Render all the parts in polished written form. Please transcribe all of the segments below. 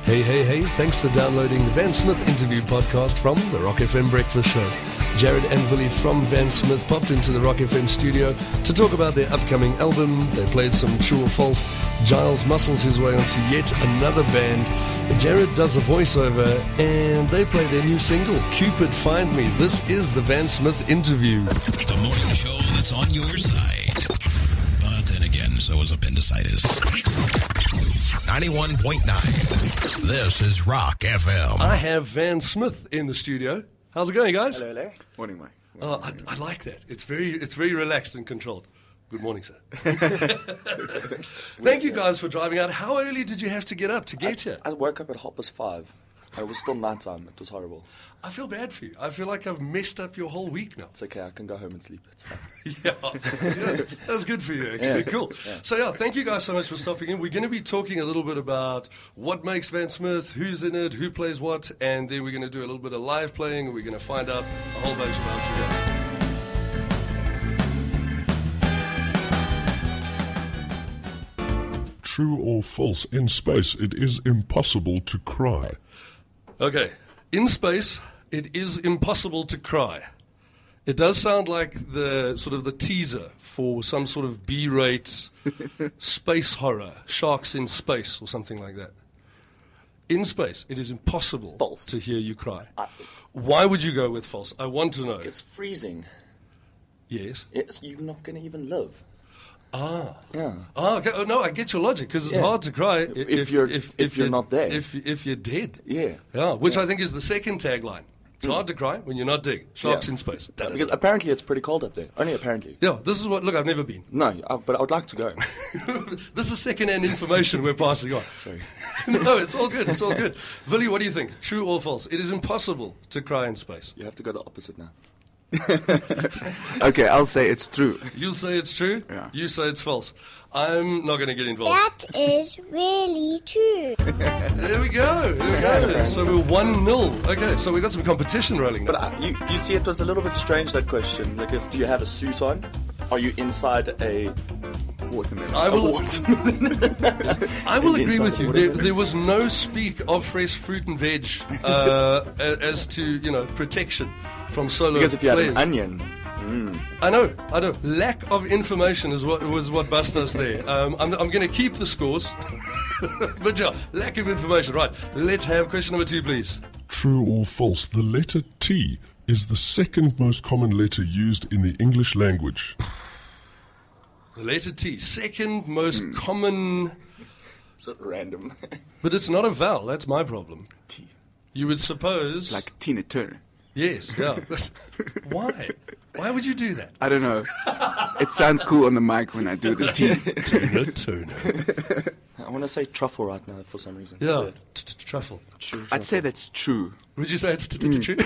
Hey, thanks for downloading the Van Smith interview podcast from the RockFM Breakfast Show. Jared and Willie from Van Smith popped into the RockFM studio to talk about their upcoming album. They played some True or False. Giles muscles his way onto yet another band. Jared does a voiceover and they play their new single, Cupid Find Me. This is the Van Smith interview. The morning show that's on your side. But then again, so is appendicitis. 91.9. This is Rock FM. I have Van Smith in the studio. How's it going, guys? Hello. Morning, Mike. I like that. It's very relaxed and controlled. Good morning, sir. Thank you guys for driving out. How early did you have to get up to get here? I woke up at 5:30. It was still nighttime. It was horrible. I feel bad for you. I feel like I've messed up your whole week now. It's okay. I can go home and sleep. It's fine. Yeah, that was good for you, actually. Yeah. Cool. Yeah. So, thank you guys so much for stopping in. We're going to be talking a little bit about what makes Van Smith, who's in it, who plays what, and then we're going to do a little bit of live playing, and we're going to find out a whole bunch about you guys. True or false? In space, it is impossible to cry. Okay, in space, it is impossible to cry. It does sound like the teaser for some sort of B-rate space horror, sharks in space or something like that. In space, it is impossible False. to hear you cry. Why would you go with false? I want to know. It's freezing. Yes. You're not going to even live. Ah. Yeah. Ah, okay. Oh, no, I get your logic, because it's hard to cry If you're not there. If you're dead. Yeah. Yeah, which I think is the second tagline. It's hard to cry when you're not dead. Sharks in space. Because apparently it's pretty cold up there. Only apparently. Yeah, this is what... Look, I've never been. No, but I would like to go. This is second-hand information we're passing on. Sorry. No, it's all good. It's all good. Willie, what do you think? True or false? It is impossible to cry in space. You have to go the opposite now. Okay, I'll say it's true. You'll say it's true. Yeah. You say it's false. I'm not going to get involved. That is really true. There we go. So we're 1-0. Okay, so we got some competition rolling now. But you see, it was a little bit strange, that question. Like, do you have a suit on? Are you inside a Watermelon. I will agree with you. There was no speak of fresh fruit and veg as to, protection from solar Because if you had flares. an onion... I know. Lack of information was what bust us there. I'm going to keep the scores. But lack of information. Right, let's have question number 2, please. True or false? The letter T is the second most common letter used in the English language. The letter T, second most common... So random. But it's not a vowel, that's my problem. T. You would suppose... Like Tina Turner. Yes, yeah. Why? Why would you do that? I don't know. It sounds cool on the mic when I do the T's. Tina Turner. I want to say truffle right now for some reason. Yeah, truffle. I'd say that's true. Would you say it's true?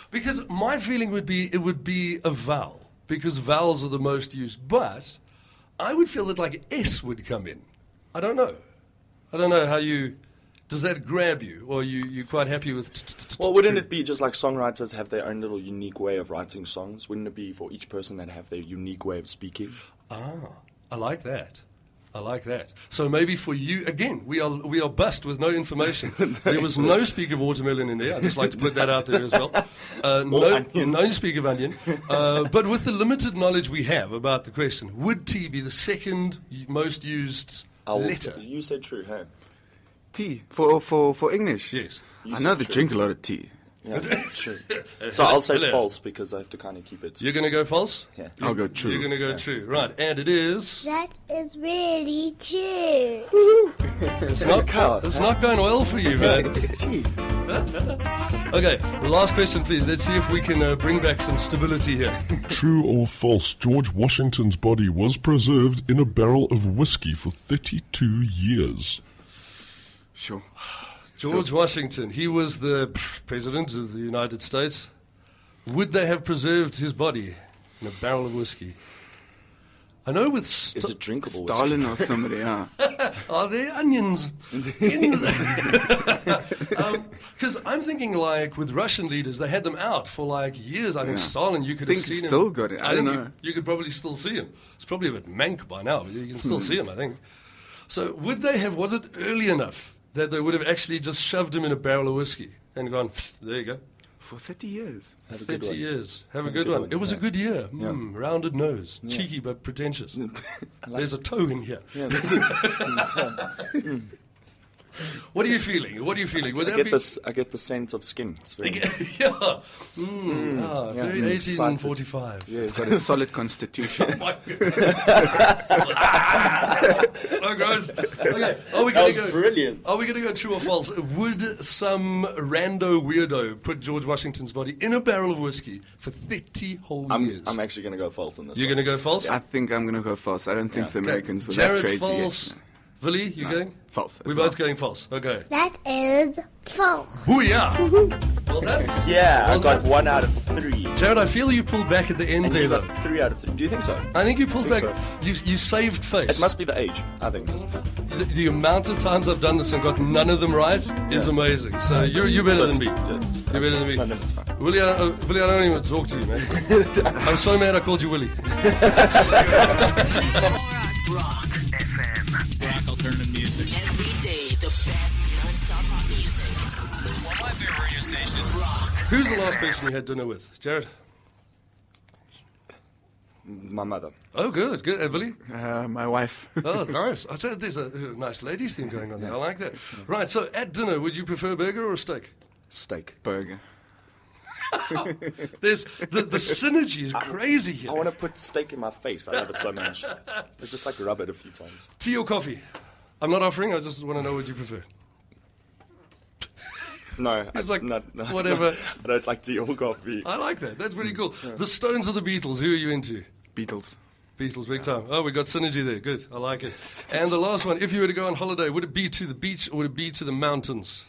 Because my feeling would be it would be a vowel, because vowels are the most used. But I would feel that like S would come in. I don't know how you... Does that grab you, or you quite happy with... Well, wouldn't it be just like songwriters have their own little unique way of writing songs? Wouldn't it be for each person that have their unique way of speaking? I like that. So maybe for you, again, we are bust with no information. There was no speak of watermelon in there. I'd just like to put that out there as well. No speak of onion. But with the limited knowledge we have about the question, would T be the second most used letter? You said true, hey? Tea for English. Yes. I know they drink a lot of tea. Yeah, true. So I'll say false because I have to kind of keep it. You're going to go false? Yeah. I'll go true. You're going to go true. Right, and it is... That is really true. It's not going well for you, man. Okay, last question, please. Let's see if we can bring back some stability here. True or false? George Washington's body was preserved in a barrel of whiskey for 32 years. Sure. George Washington, he was the president of the United States. Would they have preserved his body in a barrel of whiskey? I know with... Is it drinkable? Stalin or somebody, yeah. Are there onions in because I'm thinking like with Russian leaders, they had them out for like years. I think Stalin, you could have seen him. still got it. I don't know. You could probably still see him. It's probably a bit mank by now, but you can still see him, I think. So would they have, was it early enough that they would have actually just shoved him in a barrel of whiskey and gone, there you go. For 30 years. Have a good 30 one. years. Have a good one. It was a good year. Rounded nose. Yeah. Cheeky but pretentious. There's a toe in here. Yeah, What are you feeling? What are you feeling? Would that be... I get the scent of skin. It's very yeah. Very 1845. Yeah. It's got a solid constitution. Oh my so gross. Okay, are we That going was to go? brilliant. Are we going to go true or false? Would some rando weirdo put George Washington's body in a barrel of whiskey for 30 whole years? I'm actually going to go false on this. You're one. going to go false? I think I'm going to go false. I don't think the Americans were Jared, that crazy false. yet. Villy, you going? False. We're as both well. going false. Okay. That is false. Booyah! Well done. Yeah, Well I got done. 1 out of 3. Jared, I feel you pulled back at the end And there, you though. got 3 out of 3. Do you think so? I think you pulled back. so. You saved face. It must be the age, I think. The amount of times I've done this and got none of them right is amazing. So you're better than me. You're better than me. No, it's fine. Willie, I don't even want to talk to you, man. I'm so mad I called you Willie. Rock FM. Rock alternative music. Every day, the best non-stop rock music. Well, my favorite radio station is Rock. Who's the last person you had dinner with? Jared? My mother. Oh, good. And Willie? My wife. Oh, nice. I said there's a nice ladies thing going on there. I like that. Right, so at dinner, would you prefer burger or steak? Steak. Burger. There's the synergy is crazy here. I want to put steak in my face. I love it so much. I just like rub it a few times. Tea or coffee? I'm not offering. I just want to know what you prefer. No, It's like, no, whatever. I don't like tea or coffee. I like that. That's pretty cool. The Stones or the Beatles? Who are you into? Beatles. Beatles, big time. Oh, we got synergy there. Good. I like it. And the last one, if you were to go on holiday, would it be to the beach or would it be to the mountains?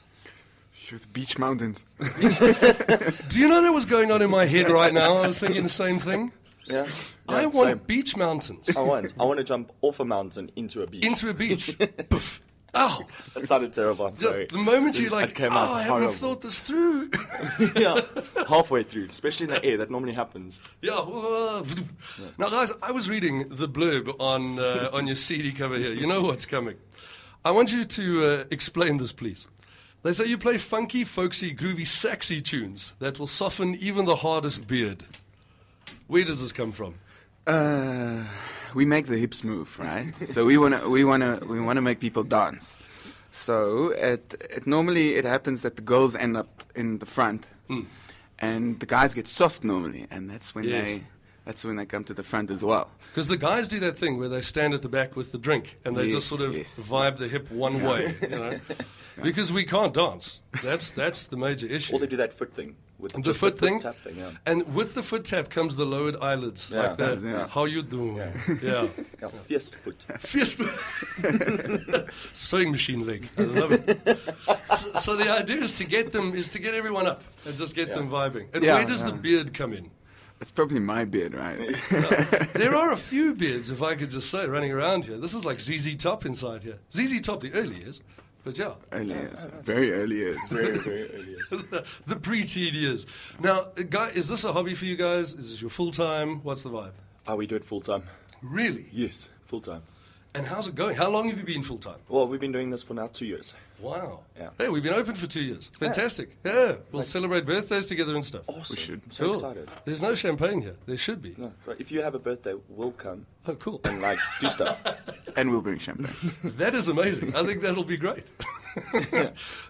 With beach mountains. Do you know that was going on in my head right now? I was thinking the same thing. Yeah. I want same. beach mountains. I want to jump off a mountain into a beach. Into a beach. Poof. Ow. That sounded terrible. I'm sorry. The moment you're like, That came out I haven't horrible. thought this through. Yeah, halfway through, especially in the air. That normally happens. Yeah. Now, guys, I was reading the blurb on your CD cover here. You know what's coming. I want you to explain this, please. They say you play funky, folksy, groovy, sexy tunes that will soften even the hardest beard. Where does this come from? We make the hips move, right? So we wanna make people dance. So it normally it happens that the girls end up in the front, and the guys get soft normally, and that's when Yes. they come to the front as well. Because the guys do that thing where they stand at the back with the drink and they just Yes, sort of yes. vibe the hip one way, you know? Because we can't dance. That's the major issue. Or they do that foot thing. With The just foot thing, tap thing, yeah. and with the foot tap comes the lowered eyelids, Yeah. like that. Yeah. How you doing? Yeah. Yeah, fierce foot. Fierce sewing machine leg. I love it. So the idea is to get everyone up and just get them vibing. And Yeah, where does the yeah. beard come in? It's probably my beard, right? There are a few beards, if I could just say, running around here. This is like ZZ Top inside here. ZZ Top, the early years, but yeah. Early years, very early years. Very, very early. The pre-teen years. Now, guy, is this a hobby for you guys? Is this your full-time? What's the vibe? Oh, we do it full time. Really? Yes, full time. And how's it going? How long have you been full-time? Well, we've been doing this for now 2 years. Wow. Yeah. Hey, we've been open for 2 years. Fantastic. Yeah. We'll celebrate birthdays together and stuff. Awesome. We should. I'm so Cool. excited. There's no champagne here. There should be. No, but if you have a birthday, we'll come Oh, cool. and like do stuff. And we'll bring champagne. That is amazing. I think that'll be great.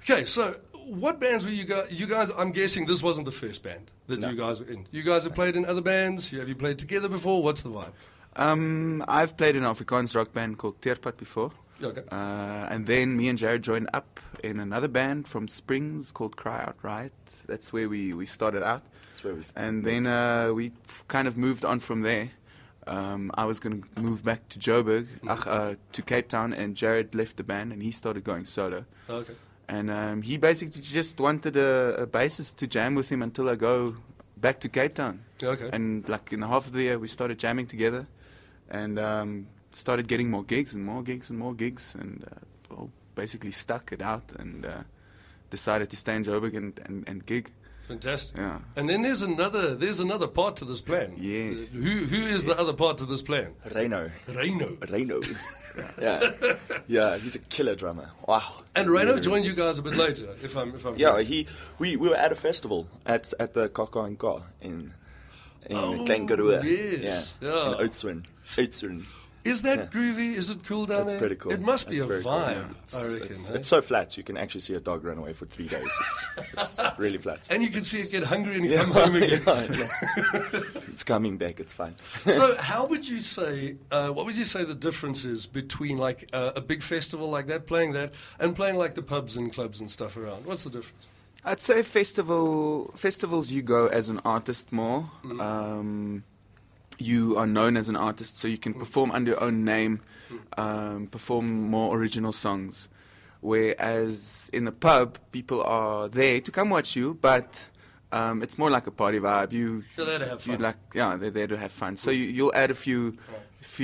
Okay, so what bands were you guys? You guys, I'm guessing this wasn't the first band that you guys were in. You guys have played in other bands. Have you played together before? What's the vibe? I've played in an Afrikaans rock band called Teerpad before. Okay. And then me and Jared joined up in another band from Springs called Cry Out Right. That's where we started out. That's where we. And then we kind of moved on from there. I was going to move back to Joburg, to Cape Town, and Jared left the band and he started going solo. Okay. And he basically just wanted a bassist to jam with him until I go back to Cape Town. Okay. And like in the half of the year, we started jamming together, and started getting more gigs and more gigs and more gigs, and well, basically stuck it out and decided to stay in Joburg and gig. Fantastic. Yeah. And then there's another part to this plan. Yes. Who is the other part to this plan? Reno. Reno. Yeah, he's a killer drummer. Wow. And Reno joined you guys a bit later, if I'm Yeah, correct. we were at a festival at the Kaka in Kangaroo. Yes. Yeah. In Oudtshoorn. Is that groovy? Is it cool down That's there? pretty cool. It must be That's a very cool, vibe, yeah. I reckon. eh? It's so flat, you can actually see a dog run away for 3 days. It's really flat. And you can see it get hungry and come home again. Yeah. It's coming back, it's fine. So how would you say, what would you say the difference is between like a big festival like that, playing that, and playing like the pubs and clubs and stuff around? What's the difference? I'd say festivals you go as an artist more. You are known as an artist, so you can perform under your own name, perform more original songs. Whereas in the pub, people are there to come watch you, but it's more like a party vibe. They're there to have fun. They're there to have fun. So you'll add a few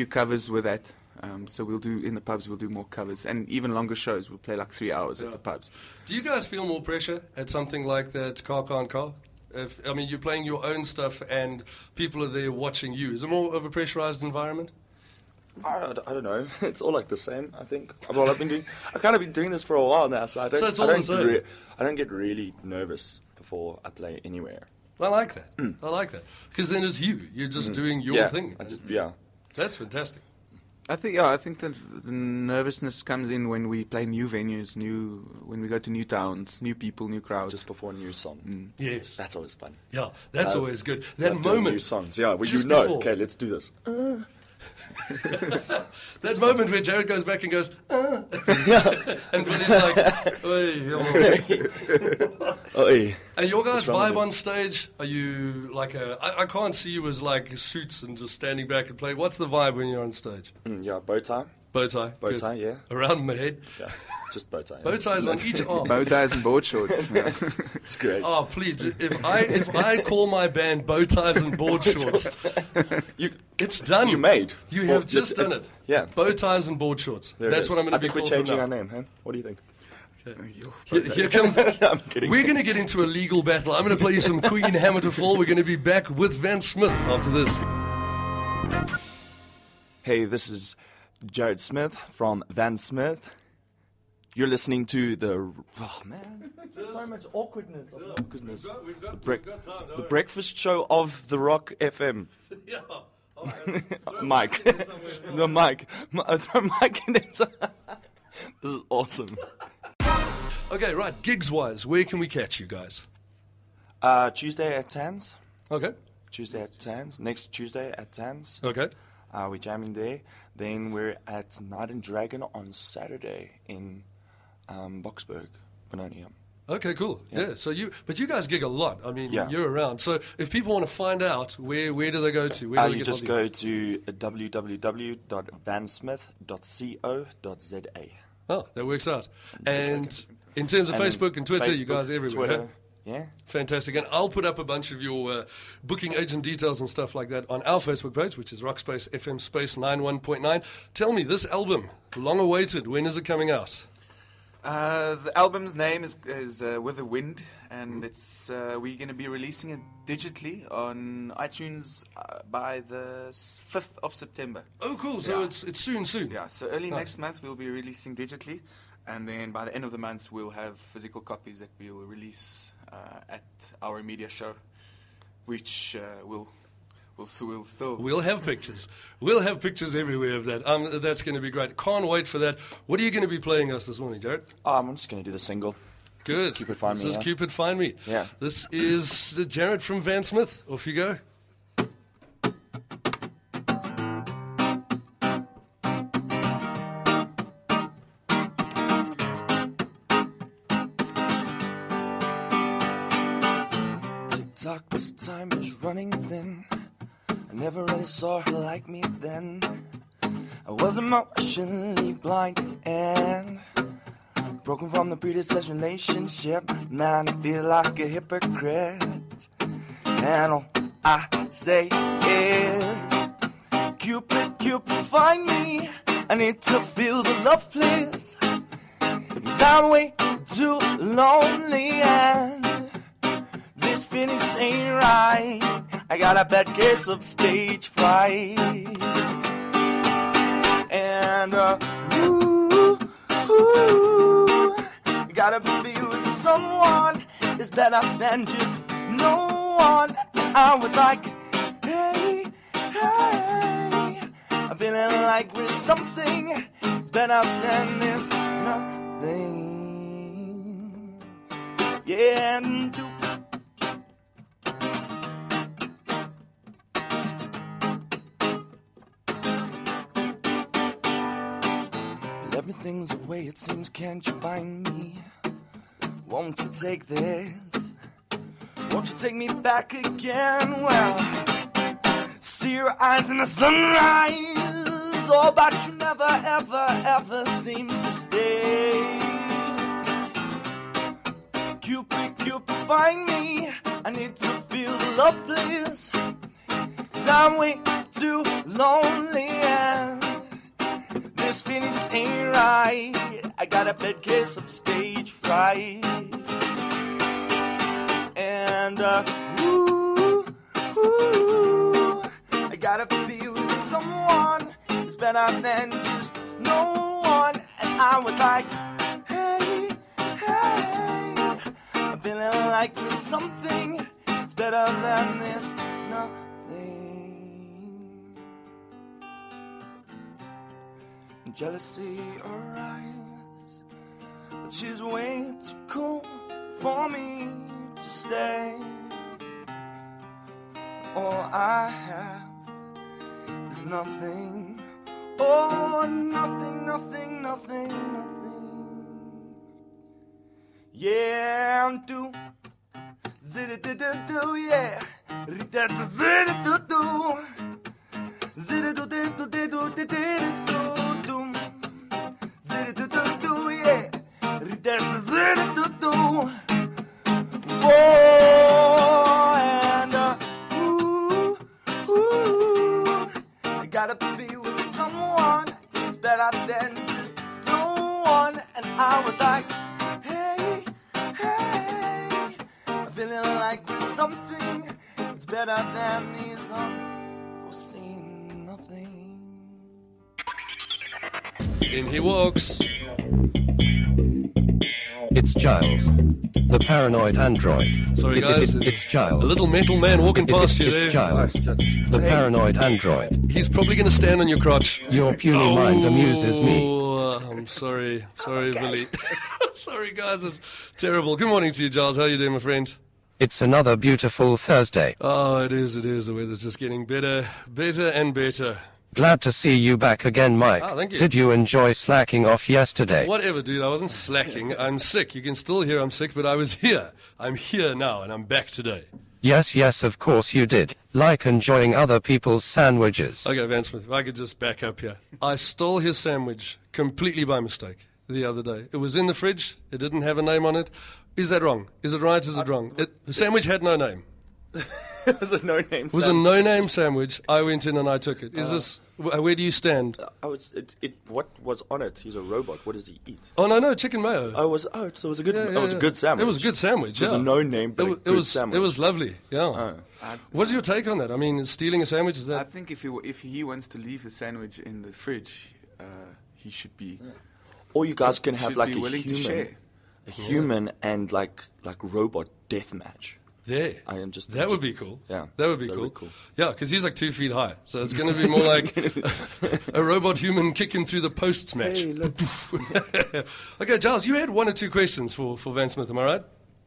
covers with that. So in the pubs we'll do more covers and even longer shows. We'll play like 3 hours at the pubs. Do you guys feel more pressure at something like that Car Can't Car? You're playing your own stuff and people are there watching you. Is it more of a pressurized environment? I don't know. It's all like the same, I think. Well, I've kind of been doing this for a while now, so I don't. So it's all the same. I don't get really nervous before I play anywhere. I like that. I like that because then it's you. You're just doing your thing. That's fantastic. I think that the nervousness comes in when we play new venues, when we go to new towns, new people, new crowds. Just before a new song. Yes, That's always fun. yeah, that's always good. Love That doing moment, new songs, yeah, where just you know, before. okay, let's do this. that moment where Jared goes back and goes, and Billy's like, Oi. And your guys' What's wrong with vibe you? on stage? Are you like I can't see you as like suits and just standing back and playing. What's the vibe when you're on stage? Yeah, bow tie. Bow tie. Bow good. tie, yeah. Around my head. Yeah, just bow tie. Bow ties on each arm. Bow ties and board shorts. Yeah. It's great. Oh, please. If I call my band Bow Ties and Board Shorts, it's done. You made. You have just done it. Yeah. Bow Ties and Board Shorts. There it That's is. what I'm going to be I think called we're from changing now. our name, huh? What do you think? Here comes. I'm kidding. We're going to get into a legal battle. I'm going to play you some Queen Hammer to Fall. We're going to be back with Van Smith after this. Hey, this is Jared Smith from Van Smith. You're listening to the... Oh, man. So much awkwardness. We've got time. The breakfast show of the Rock FM. Yeah. Mike. The Mike. Throw Mike in there. This is awesome. Okay, right. Gigs-wise, where can we catch you guys? Tuesday at Tans. Okay. Tuesday at Tans. Next Tuesday at Tans. Okay. We're jamming there. Then we're at Night and Dragon on Saturday in Boksburg, Benoni. Okay, cool. Yeah. So you guys gig a lot. I mean, Yeah. you're around. So if people want to find out, where do they go to? Where do they You get just hold of go to www.vansmith.co.za. Oh, that works out. And in terms of And then Facebook and Twitter, you Facebook, guys are everywhere. Twitter, huh? yeah. Fantastic. And I'll put up a bunch of your booking agent details and stuff like that on our Facebook page, which is Rockspace FM Space 91.9. Tell me, this album, long awaited, when is it coming out? The album's name is With the Wind, and it's we're going to be releasing it digitally on iTunes by the 5th of September. Oh, cool. So Yeah. it's soon. Yeah, so early Nice. next month we'll be releasing digitally, and then by the end of the month we'll have physical copies that we will release at our media show, which we'll still... We'll have pictures. We'll have pictures everywhere of that. That's going to be great. Can't wait for that. What are you going to be playing us this morning, Jared? I'm just going to do the single. Good. Cupid Find This Me, is yeah. Cupid Find Me. Yeah. This is Jared from Van Smith. Off you go. TikTok, this time is running thin. I never really saw her like me then. I was emotionally blind and broken from the previous relationship. Man, I feel like a hypocrite. And all I say is, Cupid, Cupid, find me. I need to feel the love, please. 'Cause I'm way too lonely and this finish ain't right. I got a bad case of stage fright. And gotta be with someone is better than just no one. I was like, hey, hey, I'm feeling like we're something. It's better than this nothing. Yeah, and everything's the way it seems, can't you find me? Won't you take this? Won't you take me back again? Well, see your eyes in the sunrise. Oh, but you never, ever, ever seem to stay. Cupid, Cupid, find me. I need to feel the love, please. 'Cause I'm way too lonely and this finish ain't right. I got a bad case of stage fright. And I gotta be with someone who's better than just no one. And I was like, hey, hey, I'm feeling like there's something that's better than this nothing. Jealousy arise, but she's way too cool for me to stay. All I have is nothing. Oh, nothing, nothing, nothing, nothing. Yeah, I'm do, zid-do-do-do, yeah, zid-do-do-do, zid-do-do-do-do-do-do-do. I gotta be with someone who's better than just no one. And I was like, hey, hey, I'm feeling like there's something that's better than these unforeseen nothing. In he walks. It's Giles, the paranoid android. Sorry guys, it's Giles. A little mental man walking past you there. It's Giles, the paranoid android. He's probably going to stand on your crotch. Your puny mind amuses me. I'm sorry, Billy. Sorry guys, it's terrible. Good morning to you, Giles. How are you doing, my friend? It's another beautiful Thursday. Oh, it is. The weather's just getting better and better. Glad to see you back again, Mike. Ah, thank you. Did you enjoy slacking off yesterday? Whatever, dude. I wasn't slacking. I'm sick. You can still hear I'm sick, but I was here. I'm here now, and I'm back today. Yes, of course you did. Like enjoying other people's sandwiches. Okay, Van Smith, if I could just back up here. I stole his sandwich completely by mistake the other day. It was in the fridge. It didn't have a name on it. Is that wrong? Is it right? Is it wrong? The sandwich had no name. It was a no-name sandwich. It was a no-name sandwich. I went in and I took it. Is this... Where do you stand? What was on it? He's a robot. What does he eat? Oh, no, chicken mayo. So it was a good sandwich. It was a good sandwich, It was a no-name, but it was sandwich. It was lovely, yeah. What's your take on that? I mean, stealing a sandwich, is that... I think if he wants to leave the sandwich in the fridge, he should be... Or you guys can have like willing to share. A human and like robot death match. There. That would be cool. Yeah. That would be cool. Yeah, because he's like 2 feet high. So it's going to be more like a robot human kick him through the posts match. Hey, Okay, Giles, you had 1 or 2 questions for Van Smith, am I right?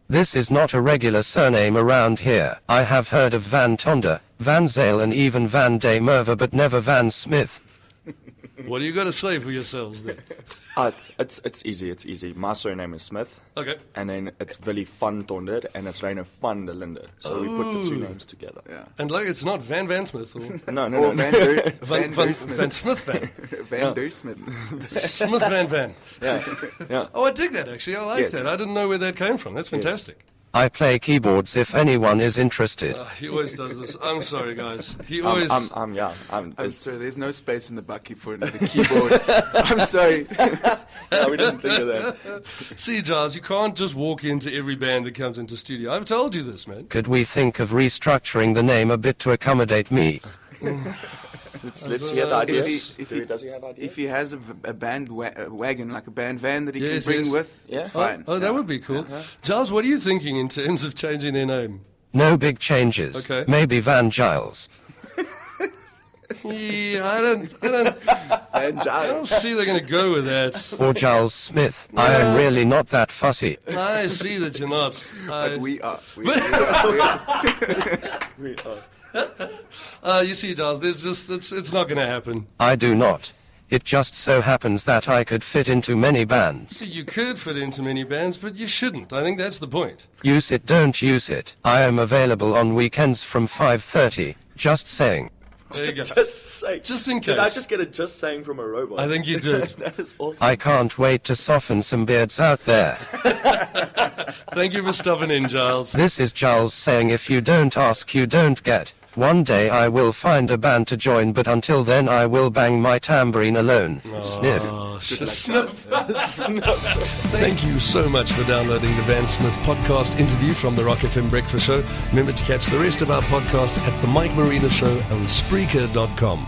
This is not a regular surname around here. I have heard of Van Tonder, Van Zale and even Van de Merwe, but never Van Smith. What do you got to say for yourselves there? It's easy. My surname is Smith. Okay. And then it's Willie van Tonder and it's Reino van der Linde. So we put the 2 names together. Yeah. And like it's not Van Smith or... No. Van Smith Van. Van der Smith. Smith Van. Yeah. Oh, I dig that actually. I like that. I didn't know where that came from. That's fantastic. I play keyboards if anyone is interested. He always does this. I'm sorry, guys. He I'm always... I'm sorry, there's no space in the bucket for another keyboard. I'm sorry. No, we didn't think of that. See, Giles, you can't just walk into every band that comes into studio. I've told you this, man. Could we think of restructuring the name a bit to accommodate me? Let's hear the ideas. Does he have ideas? If he has a band wagon, like a band van that he Yes, can bring yes. with, Yeah. it's fine. Oh, that would be cool. Giles, what are you thinking in terms of changing their name? No big changes. Okay. Maybe Van Giles. Yeah, I don't see they're going to go with that. Or Giles Smith. I am really not that fussy. I see that you're not. But we are. We are. You see, Giles, there's just it's not going to happen. I do not. It just so happens that I could fit into many bands. You could fit into many bands, but you shouldn't. I think that's the point. Use it, don't use it. I am available on weekends from 5:30. Just saying. There you go. Just saying. Just in case. Did I just get a just saying from a robot? I think you did. That is awesome. I can't wait to soften some beards out there. Thank you for stopping in, Giles. This is Giles saying if you don't ask, you don't get. One day I will find a band to join, but until then I will bang my tambourine alone. Sniff. Oh, sniff. Thank you so much for downloading the Van Smith podcast interview from the Rock FM Breakfast Show. Remember to catch the rest of our podcast at the Mike Marina Show on Spreaker.com.